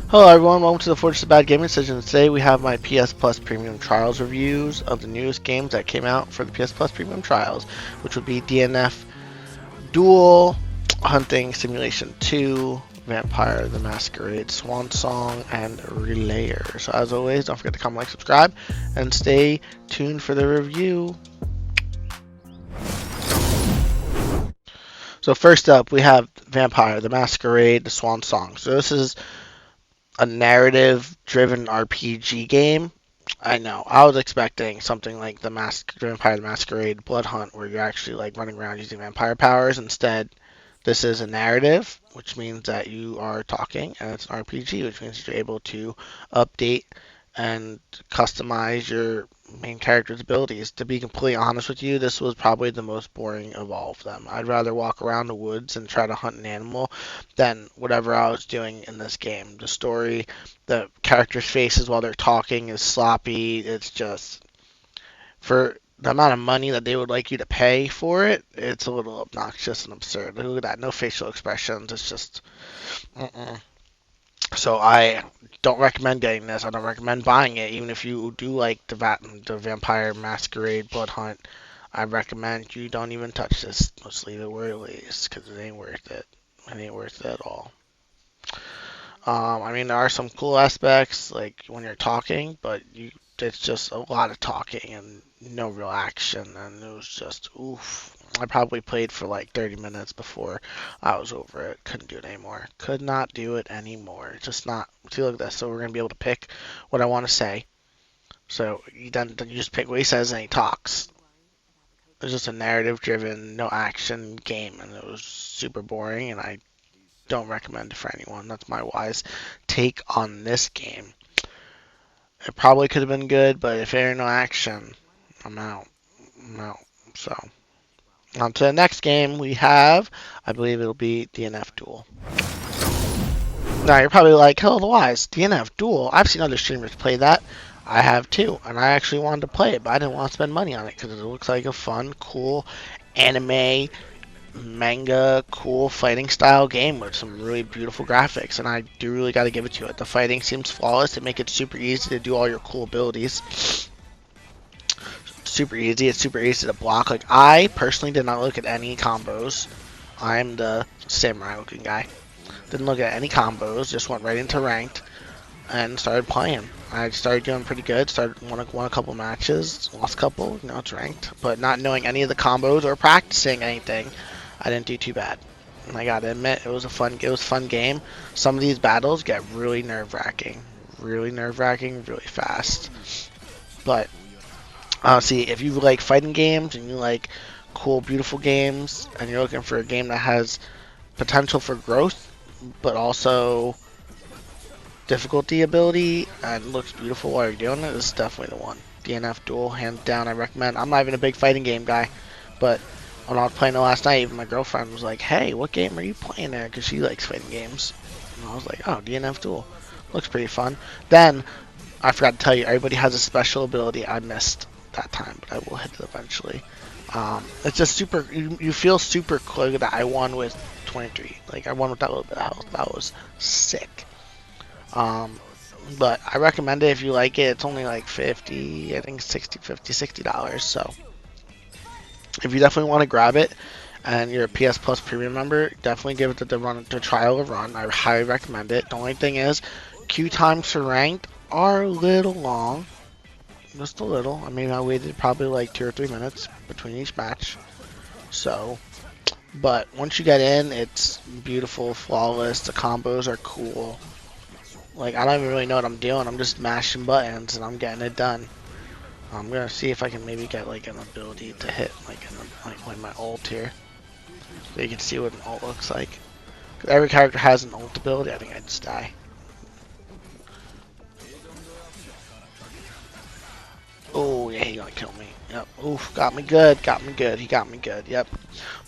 Hello everyone, welcome to the Fortress of Bad Gaming Session. Today we have my PS Plus Premium Trials reviews of the newest games that came out for the PS Plus Premium Trials, which would be DNF Duel, Hunting Simulation 2, Vampire the Masquerade, Swan Song, and Relayer. So as always, don't forget to comment, like, subscribe, and stay tuned for the review. So first up, we have Vampire the Masquerade, the Swan Song. So this is a narrative-driven RPG game. I know. I was expecting something like the Vampire the Masquerade Blood Hunt, where you're actually like running around using vampire powers. Instead, this is a narrative, which means that you are talking, and it's an RPG, which means you're able to update and customize your main character's abilities. To be completely honest with you, this was probably the most boring of all of them. I'd rather walk around the woods and try to hunt an animal than whatever I was doing in this game. The story, the characters' faces while they're talking is sloppy. It's just, for the amount of money that they would like you to pay for it, it's a little obnoxious and absurd. Look at that, no facial expressions. It's just, mm-mm. So I don't recommend getting this. I don't recommend buying it, even if you do like the Vampire Masquerade Blood Hunt. I recommend you don't even touch this. Let's leave it where it is, because it ain't worth it. It ain't worth it at all. I mean, there are some cool aspects, like when you're talking, but it's just a lot of talking and no real action, and it was just, oof. I probably played for like 30 minutes before I was over it. Couldn't do it anymore. Could not do it anymore. Just not. See, look at this. So we're going to be able to pick what I want to say. So then you just pick what he says and he talks. It's just a narrative-driven, no action game, and it was super boring, and I don't recommend it for anyone. That's my wise take on this game. It probably could have been good, but if there ain't no action, I'm out. I'm out. So, on to the next game we have. I believe it'll be DNF Duel. Now, you're probably like, hello, the wise. DNF Duel? I've seen other streamers play that. I have too, and I actually wanted to play it, but I didn't want to spend money on it because it looks like a fun, cool anime manga cool fighting style game with some really beautiful graphics, and I do really got to give it to it. The fighting seems flawless. They make it super easy to do all your cool abilities. Super easy. It's super easy to block. Like, I personally did not look at any combos. I'm the samurai looking guy. Didn't look at any combos. Just went right into ranked and started playing. I started doing pretty good. Won a couple matches, lost a couple. You know, it's ranked, but not knowing any of the combos or practicing anything, I didn't do too bad. And I gotta admit, it was a fun game. Some of these battles get really nerve-wracking, really fast. But see, if you like fighting games and you like cool, beautiful games, and you're looking for a game that has potential for growth, but also difficulty ability and looks beautiful while you're doing it, this is definitely the one. DNF Duel, hands down, I recommend. I'm not even a big fighting game guy, but when I was playing it last night, even my girlfriend was like, hey, what game are you playing there? Because she likes fighting games. And I was like, oh, DNF Duel. Looks pretty fun. Then, I forgot to tell you, everybody has a special ability I missed that time, but I will hit it eventually. It's just super, you feel super cool that I won with 23. Like, I won with that little bit of health. That was sick. Um, but I recommend it if you like it. It's only like 50, I think 60, 50, $60. So if you definitely want to grab it and you're a PS Plus Premium member, definitely give it the trial a run. I highly recommend it. The only thing is, queue times for ranked are a little long. Just a little. I mean, I waited probably like 2 or 3 minutes between each match. So, but once you get in, it's beautiful, flawless. The combos are cool. Like, I don't even really know what I'm doing. I'm just mashing buttons and I'm getting it done. I'm gonna see if I can maybe get like an ability to hit like my ult here, so you can see what an ult looks like. Cause every character has an ult ability. I think I'd just die. Oh yeah, he gonna kill me. Yep. Oof, got me good. Got me good. He got me good. Yep.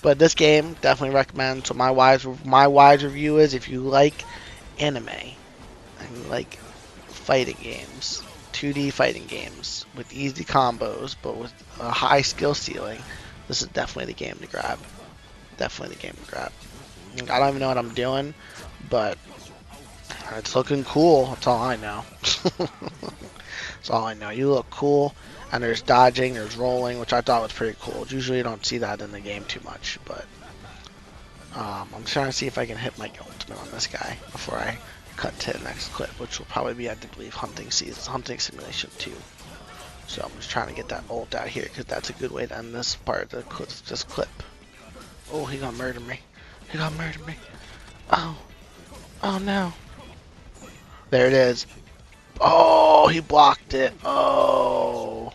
But this game definitely recommend. So my wise review is, if you like anime and you like fighting games, 2D fighting games with easy combos but with a high skill ceiling, this is definitely the game to grab. Definitely the game to grab. I don't even know what I'm doing, but It's looking cool. That's all I know. That's all I know. You look cool. And there's dodging, there's rolling, which I thought was pretty cool. Usually you don't see that in the game too much, but I'm trying to see if I can hit my ultimate on this guy before I cut to the next clip, which will probably be, I believe, Hunting Simulation 2. So I'm just trying to get that ult out here because that's a good way to end this part of this clip. Oh, he gonna murder me. He gonna murder me. Oh. Oh no. There it is. Oh, he blocked it. Oh.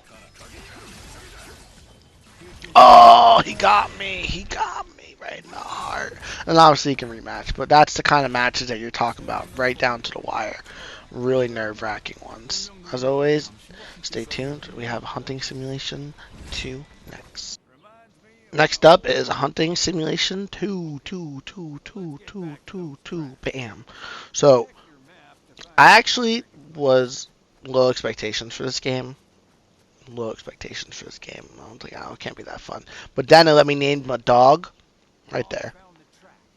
Oh, he got me. He got me right in the heart. And obviously you can rematch, but that's the kind of matches that you're talking about, right down to the wire. Really nerve-wracking ones. As always, stay tuned. We have Hunting Simulation 2 next. Next up is Hunting Simulation 2. Bam. So, I actually was low expectations for this game. Low expectations for this game. I don't think it can't be that fun. But then it let me name my dog right there.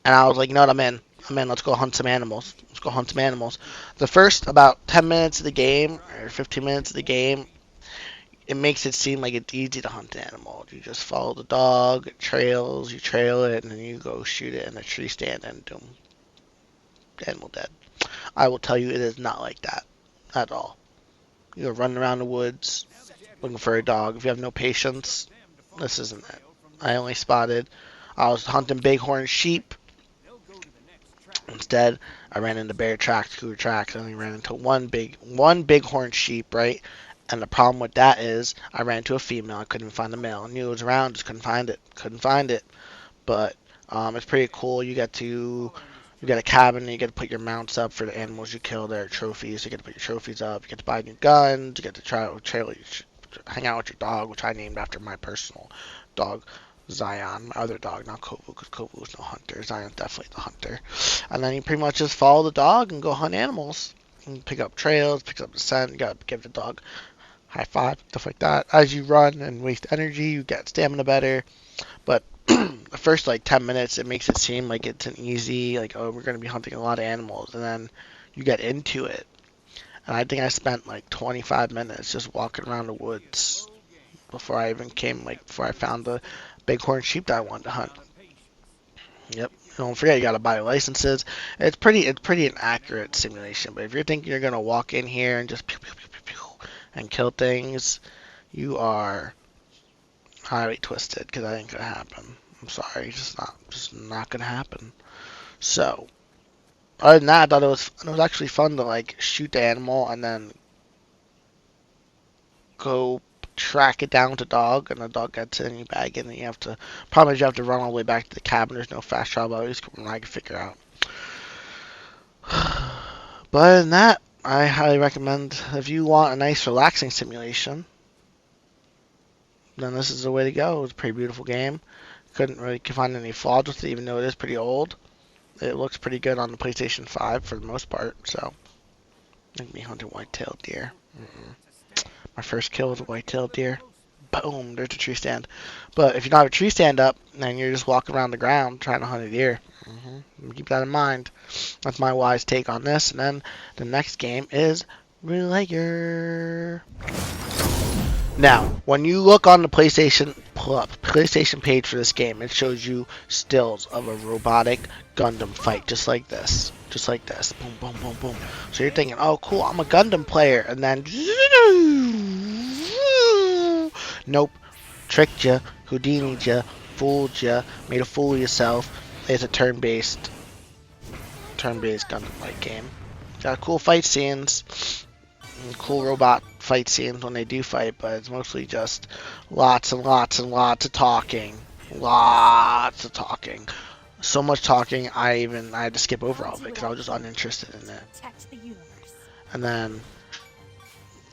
And I was like, you know what, I'm in. I'm in. Let's go hunt some animals. Let's go hunt some animals. The first about 10 minutes of the game, or 15 minutes of the game, it makes it seem like it's easy to hunt an animal. You just follow the dog, it trails, you trail it, and then you go shoot it in a tree stand, and boom, animal dead. I will tell you, it is not like that at all. You're running around the woods looking for a dog. If you have no patience, this isn't it. I was hunting bighorn sheep. Instead, I ran into bear tracks, cougar tracks, and I ran into one bighorn sheep, right? And the problem with that is I ran into a female. I couldn't find the male. I knew it was around, just couldn't find it. Couldn't find it. But it's pretty cool. You get a cabin, and you get to put your mounts up for the animals you kill. There are trophies. You get to put your trophies up. You get to buy new guns. You get to hang out with your dog, which I named after my personal dog, Zion, my other dog, not Kovu, because Kovu's no hunter. Zion's definitely the hunter. And then you pretty much just follow the dog and go hunt animals. And pick up trails, pick up the scent. You gotta give the dog high five, stuff like that. As you run and waste energy, you get stamina better. But the first like 10 minutes, it makes it seem like it's an easy, like, oh, we're going to be hunting a lot of animals. And then you get into it. And I think I spent like 25 minutes just walking around the woods before I found the bighorn sheep that I wanted to hunt. Yep. Don't forget, you got to buy licenses. It's pretty an accurate simulation. But if you're thinking you're going to walk in here and just pew, pew, pew, pew, pew, and kill things, you are highly twisted, because that ain't gonna happen. I'm sorry, just not gonna happen. So, other than that, I thought it was actually fun to like shoot the animal and then go track it down to dog, and the dog gets it and you bag it, and you have to run all the way back to the cabin. There's no fast travel, at least from what I can figure out. But other than that, I highly recommend, if you want a nice relaxing simulation, then this is the way to go. It's a pretty beautiful game. Couldn't really find any flaws with it, even though it is pretty old. It looks pretty good on the PlayStation 5 for the most part. So, like me hunting white-tailed deer. My first kill was a white-tailed deer. Boom, there's a tree stand. But if you don't have a tree stand up, then you're just walking around the ground trying to hunt a deer. Keep that in mind. That's my wise take on this. And then the next game is Relayer. Now, when you look on the PlayStation page for this game, it shows you stills of a robotic Gundam fight, just like this. Just like this. Boom, boom, boom, boom. So you're thinking, oh, cool, I'm a Gundam player. And then, nope. Tricked you, Houdini'd you, fooled you, made a fool of yourself. It's a turn-based Gundam-like game. Got cool fight scenes. Cool robot fight scenes when they do fight, but it's mostly just lots and lots and lots of talking. Lots of talking. So much talking, I had to skip over all of it because I was just uninterested in it. And then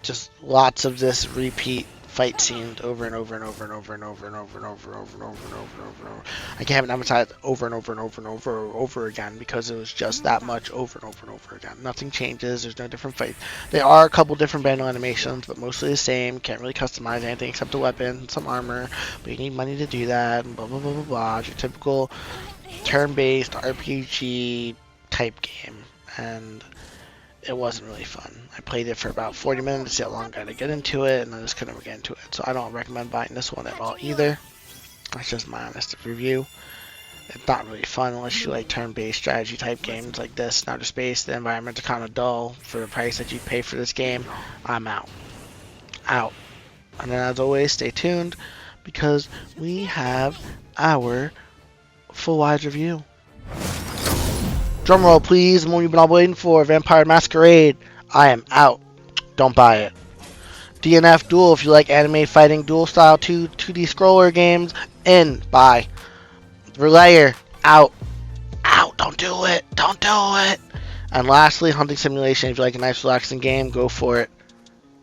just lots of this repeat fight scenes over and over and over and over and over and over and over and over and over and over and over and over. I can't emphasize over and over and over and over again because it was just that much over and over and over again. Nothing changes. There's no different fight. There are a couple different battle animations, but mostly the same. Can't really customize anything except the weapon and some armor. But you need money to do that. And blah blah blah blah blah. It's your typical turn-based RPG type game. And it wasn't really fun. I played it for about 40 minutes, see how long I got to get into it, and I just couldn't get into it. So I don't recommend buying this one at all either. That's just my honest review. It's not really fun unless you like turn-based strategy type games like this. Outer Space, the environments are kind of dull for the price that you pay for this game. I'm out. Out. And then as always, stay tuned because we have our full-wise review. Drumroll, please. The one you've been all waiting for. Vampire Masquerade. I am out. Don't buy it. DNF Duel, if you like anime fighting duel style 2D scroller games. In. Buy. Relayer. Out. Out. Don't do it. Don't do it. And lastly, Hunting Simulation. If you like a nice relaxing game, go for it.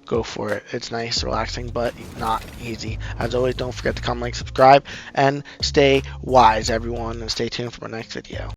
Go for it. It's nice, relaxing, but not easy. As always, don't forget to comment, like, subscribe, and stay wise, everyone, and stay tuned for my next video.